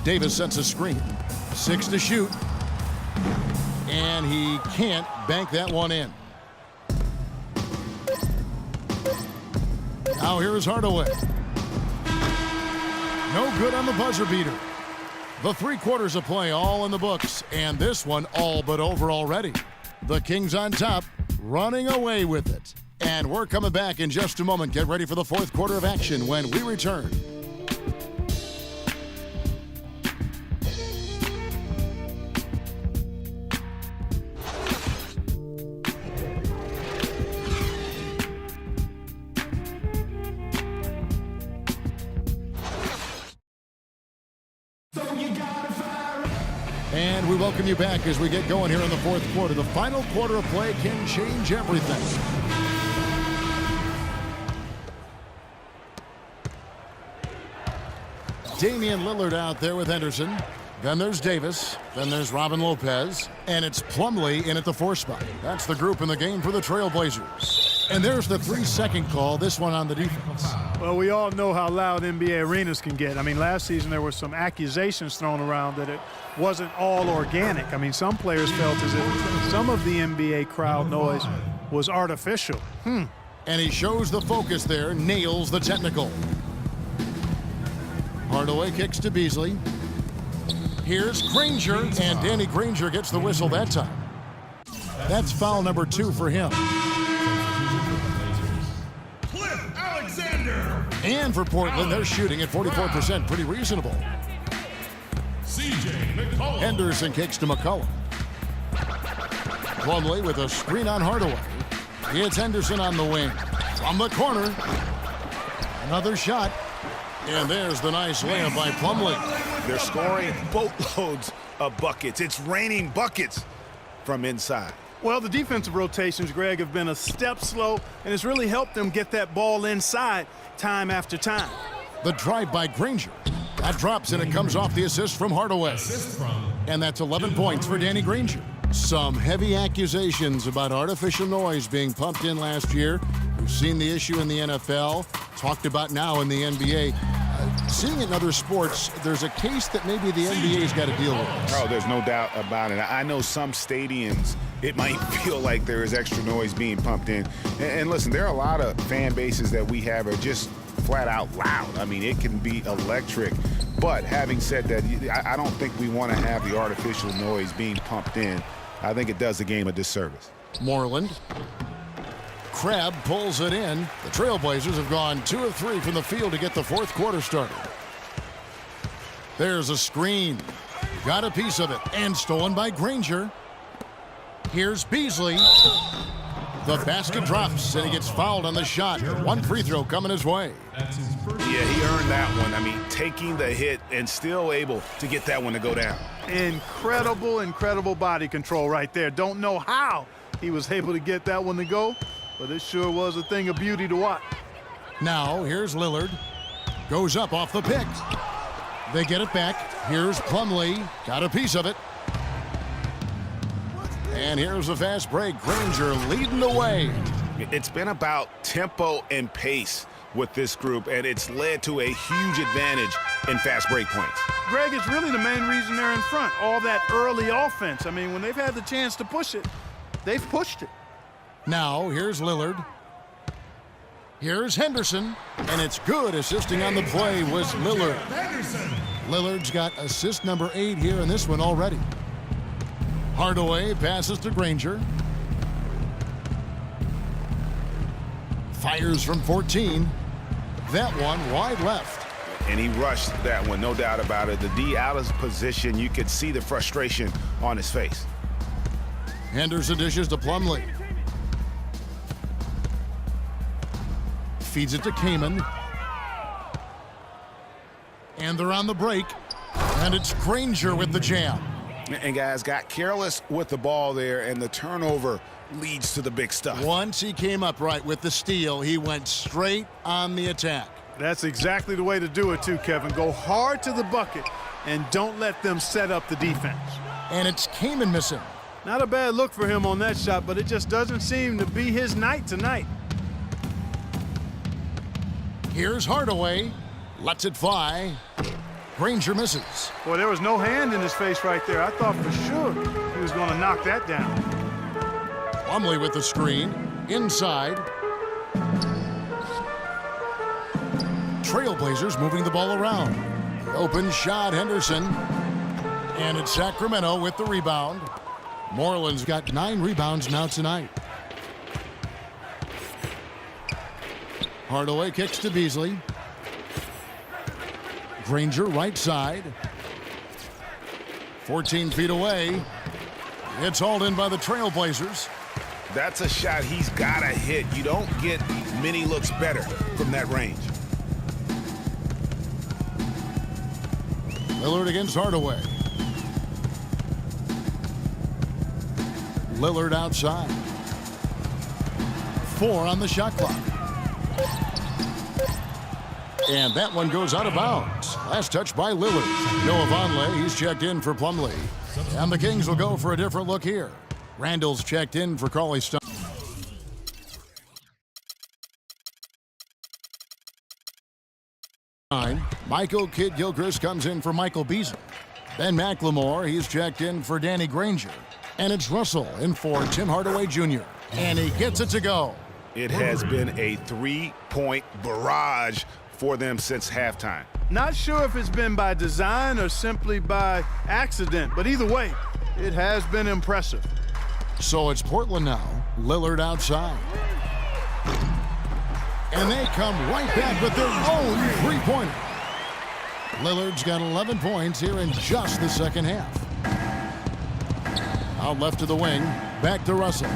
Davis sets a screen. 6 to shoot. And he can't bank that one in. Now here is Hardaway. No good on the buzzer beater. The 3 quarters of play all in the books, and this one all but over already. The Kings on top, running away with it. And we're coming back in just a moment. Get ready for the 4th quarter of action when we return. And we welcome you back as we get going here in the 4th quarter. The final quarter of play can change everything. Damian Lillard out there with Henderson. Then there's Davis. Then there's Robin Lopez. And it's Plumlee in at the 4 spot. That's the group in the game for the Trailblazers. And there's the 3-second call, this one on the defense. Well, we all know how loud NBA arenas can get. I mean, last season there were some accusations thrown around that it wasn't all organic. I mean, some players felt as if some of the NBA crowd noise was artificial. And he shows the focus there, nails the technical. Hardaway kicks to Beasley. Here's Granger, and Danny Granger gets the whistle that time. That's foul number 2 for him. And for Portland, they're shooting at 44%, pretty reasonable. Henderson kicks to McCollum. Plumlee with a screen on Hardaway. It's Henderson on the wing. From the corner. Another shot. And there's the nice layup by Plumlee. They're scoring boatloads of buckets. It's raining buckets from inside. Well, the defensive rotations, Greg, have been a step slow, and it's really helped them get that ball inside time after time. The drive by Granger. That drops, and it comes off the assist from Hardaway. And that's 11 points for Danny Granger. Some heavy accusations about artificial noise being pumped in last year. We've seen the issue in the NFL, talked about now in the NBA. Seeing it in other sports, there's a case that maybe the NBA's got to deal with. Oh, there's no doubt about it. I know some stadiums, it might feel like there is extra noise being pumped in. And listen, there are a lot of fan bases that we have are just flat out loud. I mean, it can be electric. But having said that, I don't think we want to have the artificial noise being pumped in. I think it does the game a disservice. Moreland. Crabbe pulls it in. The Trailblazers have gone 2 of 3 from the field to get the 4th quarter started. There's a screen. Got a piece of it. And stolen by Granger. Here's Beasley. The basket drops, and he gets fouled on the shot. 1 free throw coming his way. Yeah, he earned that one. I mean, taking the hit and still able to get that one to go down. Incredible body control right there. Don't know how he was able to get that one to go, but it sure was a thing of beauty to watch. Now, here's Lillard. Goes up off the pick. They get it back. Here's Plumlee. Got a piece of it. And here's a fast break. Granger leading the way. It's been about tempo and pace with this group, and it's led to a huge advantage in fast break points. Greg, it's really the main reason they're in front. All that early offense. I mean, when they've had the chance to push it, they've pushed it. Now, here's Lillard. Here's Henderson. And it's good. Assisting on the play was Lillard. Lillard's got assist number 8 here in this one already. Hardaway passes to Granger. Fires from 14. That one wide left. And he rushed that one, no doubt about it. The D out of position, you could see the frustration on his face. Henderson dishes to Plumlee. Feeds it to Kaman. And they're on the break. And it's Granger with the jam. And guys got careless with the ball there, and the turnover leads to the big stuff. Once he came up right with the steal, he went straight on the attack. That's exactly the way to do it too, Kevin. Go hard to the bucket and don't let them set up the defense. And it's Kaman missing. Not a bad look for him on that shot, but it just doesn't seem to be his night tonight. Here's Hardaway. Lets it fly. Granger misses. Boy, there was no hand in his face right there. I thought for sure he was going to knock that down. Plumlee with the screen. Inside. Trailblazers moving the ball around. Open shot, Henderson. And it's Sacramento with the rebound. Moreland's got 9 rebounds now tonight. Hardaway kicks to Beasley. Granger right side. 14 feet away. It's hauled in by the Trailblazers. That's a shot he's got to hit. You don't get many looks better from that range. Lillard against Hardaway. Lillard outside. 4 on the shot clock. And that one goes out of bounds. Last touch by Lillard. Noah Vonleh, he's checked in for Plumlee. And the Kings will go for a different look here. Randall's checked in for Cauley-Stein. Michael Kidd-Gilchrist comes in for Michael Beasley. Ben McLemore, he's checked in for Danny Granger. And it's Russell in for Tim Hardaway Jr. And he gets it to go. It has been a 3-point barrage for them since halftime. Not sure if it's been by design or simply by accident, but either way, it has been impressive. So it's Portland now. Lillard outside. And they come right back with their own three-pointer. Lillard's got 11 points here in just the second half. Out left to the wing. Back to Russell.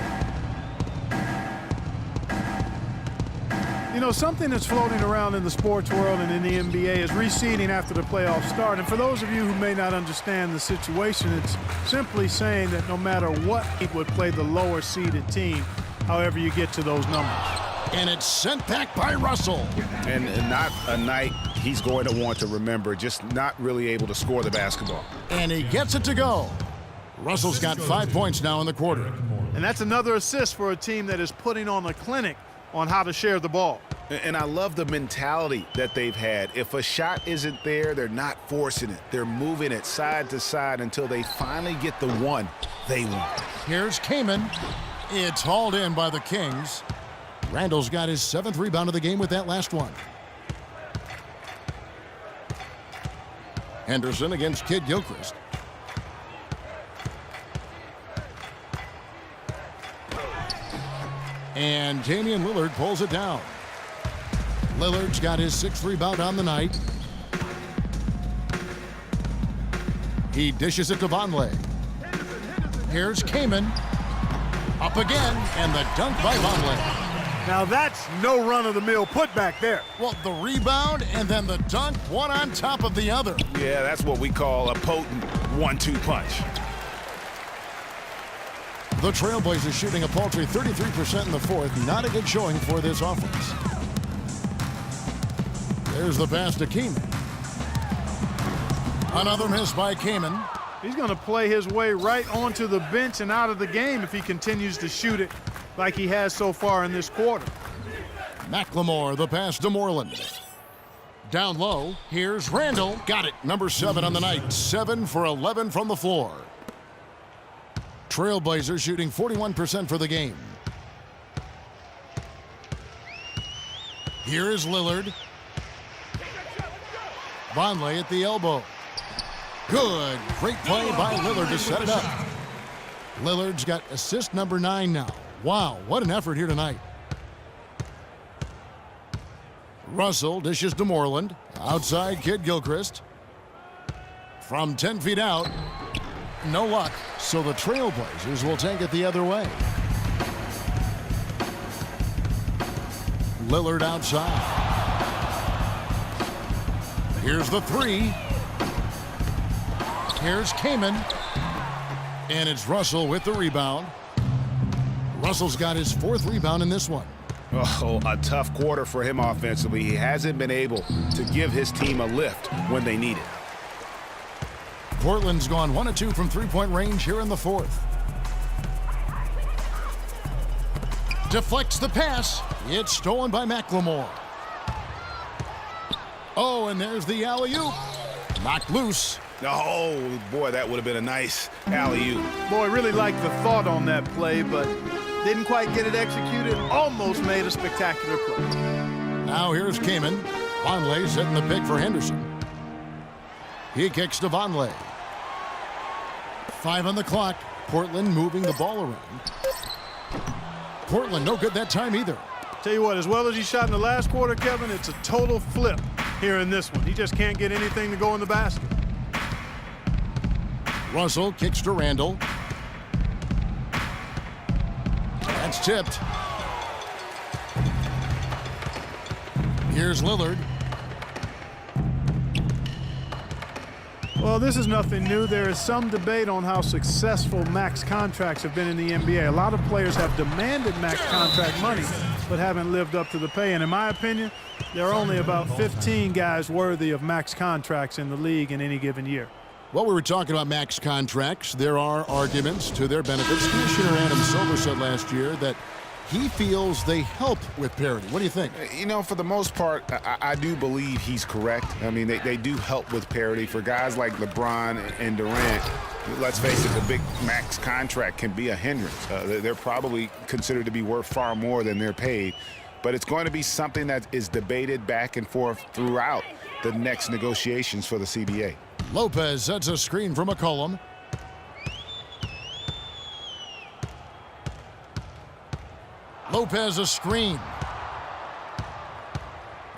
You know, something that's floating around in the sports world and in the NBA is reseeding after the playoffs start. And for those of you who may not understand the situation, it's simply saying that no matter what, it would play the lower seeded team, however you get to those numbers. And it's sent back by Russell. And not a night he's going to want to remember, just not really able to score the basketball. And he gets it to go. Russell's got 5 points now in the quarter. And that's another assist for a team that is putting on a clinic on how to share the ball. And I love the mentality that they've had. If a shot isn't there, they're not forcing it. They're moving it side to side until they finally get the one they want. Here's Kaman. It's hauled in by the Kings. Randall's got his 7th rebound of the game with that last one. Henderson against Kidd-Gilchrist. And Damian Lillard pulls it down. Lillard's got his 6th rebound on the night. He dishes it to Vonleh. Here's Kaman. Up again, and the dunk by Vonleh. Now that's no run-of-the-mill putback there. Well, the rebound and then the dunk, one on top of the other. Yeah, that's what we call a potent 1-2 punch. The Trailblazers shooting a paltry 33% in the fourth. Not a good showing for this offense. There's the pass to Kaman. Another miss by Kaman. He's going to play his way right onto the bench and out of the game if he continues to shoot it like he has so far in this quarter. McLemore, the pass to Moreland. Down low, here's Randall. Got it. Number 7 on the night. 7 for 11 from the floor. Trailblazers shooting 41% for the game. Here is Lillard. Vonleh at the elbow. Good. Great play by Lillard to set it up. Lillard's got assist number 9 now. Wow, what an effort here tonight. Russell dishes to Moreland. Outside Kidd-Gilchrist. From 10 feet out. No luck, so the Trailblazers will take it the other way. Lillard outside. Here's the 3. Here's Kaman. And it's Russell with the rebound. Russell's got his 4th rebound in this one. Oh, a tough quarter for him offensively. He hasn't been able to give his team a lift when they need it. Portland's gone 1 of 2 from three-point range here in the fourth. Deflects the pass. It's stolen by McLemore. Oh, and there's the alley-oop. Knocked loose. Oh, boy, that would have been a nice alley-oop. Boy, really liked the thought on that play, but didn't quite get it executed. Almost made a spectacular play. Now here's Kamen. Vonleh setting the pick for Henderson. He kicks to Vonleh. 5 on the clock. Portland moving the ball around. Portland no good that time either. Tell you what, as well as he shot in the last quarter, Kevin, it's a total flip here in this one. He just can't get anything to go in the basket. Russell kicks to Randall. That's tipped. Here's Lillard. Well, this is nothing new. There is some debate on how successful max contracts have been in the NBA. A lot of players have demanded max contract money, but haven't lived up to the pay. And in my opinion, there are only about 15 guys worthy of max contracts in the league in any given year. Well, we were talking about max contracts. There are arguments to their benefits. Commissioner Adam Silver said last year that he feels they help with parity. What do you think? You know, for the most part, I do believe he's correct. I mean, they do help with parity. For guys like LeBron and Durant, let's face it, the big max contract can be a hindrance. They're probably considered to be worth far more than they're paid. But it's going to be something that is debated back and forth throughout the next negotiations for the CBA. Lopez sets a screen for McCollum. Lopez a screen.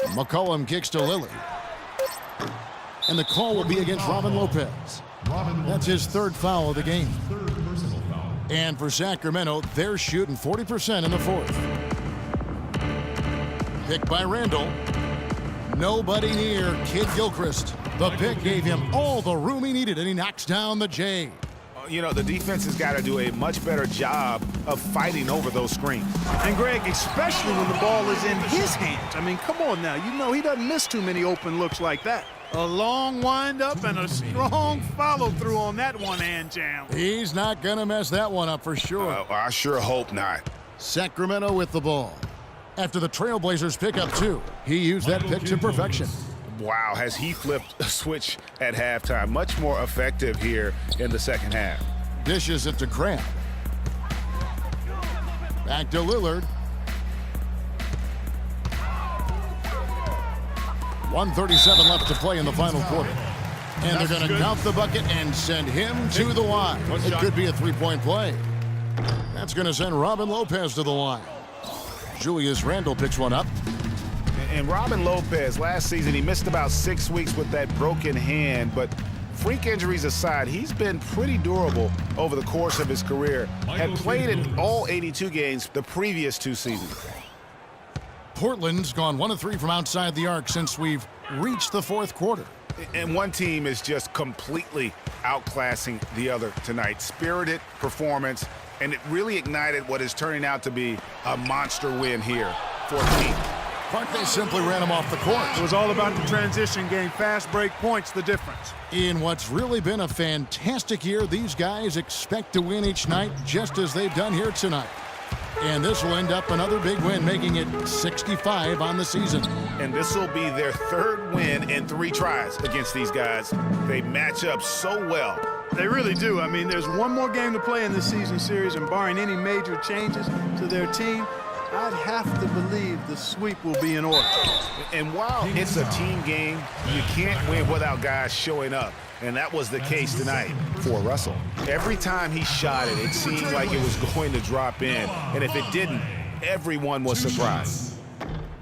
McCollum kicks to Lillard. And the call will be against Robin Lopez. That's his 3rd foul of the game. And for Sacramento, they're shooting 40% in the 4th. Pick by Randall. Nobody near Kid Gilchrist. The pick gave him all the room he needed, and he knocks down the J. You know, the defense has got to do a much better job of fighting over those screens. And, Greg, especially when the ball is in his hands. I mean, come on now. You know he doesn't miss too many open looks like that. A long wind-up and a strong follow-through on that one-hand jam. He's not going to mess that one up for sure. I sure hope not. Sacramento with the ball. After the Trailblazers pick up 2, he used that pick to perfection. Wow, has he flipped a switch at halftime. Much more effective here in the second half. Dishes it to Crab. Back to Lillard. 1:37 left to play in the final quarter. And they're going to count the bucket and send him to the line. It could be a 3-point play. That's going to send Robin Lopez to the line. Julius Randle picks one up. And Robin Lopez, last season, he missed about 6 weeks with that broken hand, but freak injuries aside, he's been pretty durable over the course of his career. Had played in all 82 games the previous 2 seasons. Portland's gone 1 of 3 from outside the arc since we've reached the 4th quarter. And one team is just completely outclassing the other tonight. Spirited performance, and it really ignited what is turning out to be a monster win here for the team. They simply ran him off the court. It was all about the transition game. Fast break points, the difference. In what's really been a fantastic year, these guys expect to win each night just as they've done here tonight. And this will end up another big win, making it 65 on the season. And this will be their 3rd win in 3 tries against these guys. They match up so well. They really do. I mean, there's one more game to play in this season series, and barring any major changes to their team, I'd have to believe the sweep will be in order. And while it's a team game, you can't win without guys showing up. And that was the case tonight for Russell. Every time he shot it, it seemed like it was going to drop in. And if it didn't, everyone was surprised.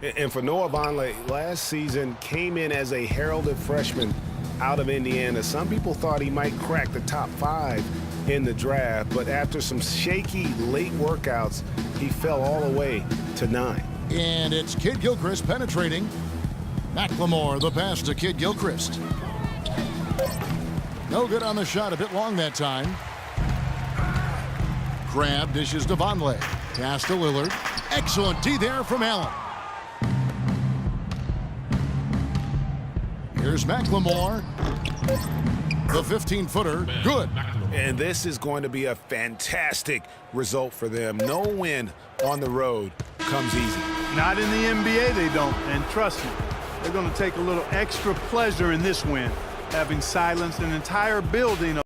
And for Noah Vonleh, last season came in as a heralded freshman out of Indiana. Some people thought he might crack the top 5 in the draft, but after some shaky late workouts, he fell all the way to 9. And it's Kid Gilchrist penetrating. McLemore, the pass to Kid Gilchrist. No good on the shot, a bit long that time. Crab dishes to Vonleh. Pass to Lillard. Excellent D there from Allen. Here's McLemore. The 15-footer, good. And this is going to be a fantastic result for them. No win on the road comes easy. Not in the NBA, they don't. And trust me, they're going to take a little extra pleasure in this win. having silenced an entire building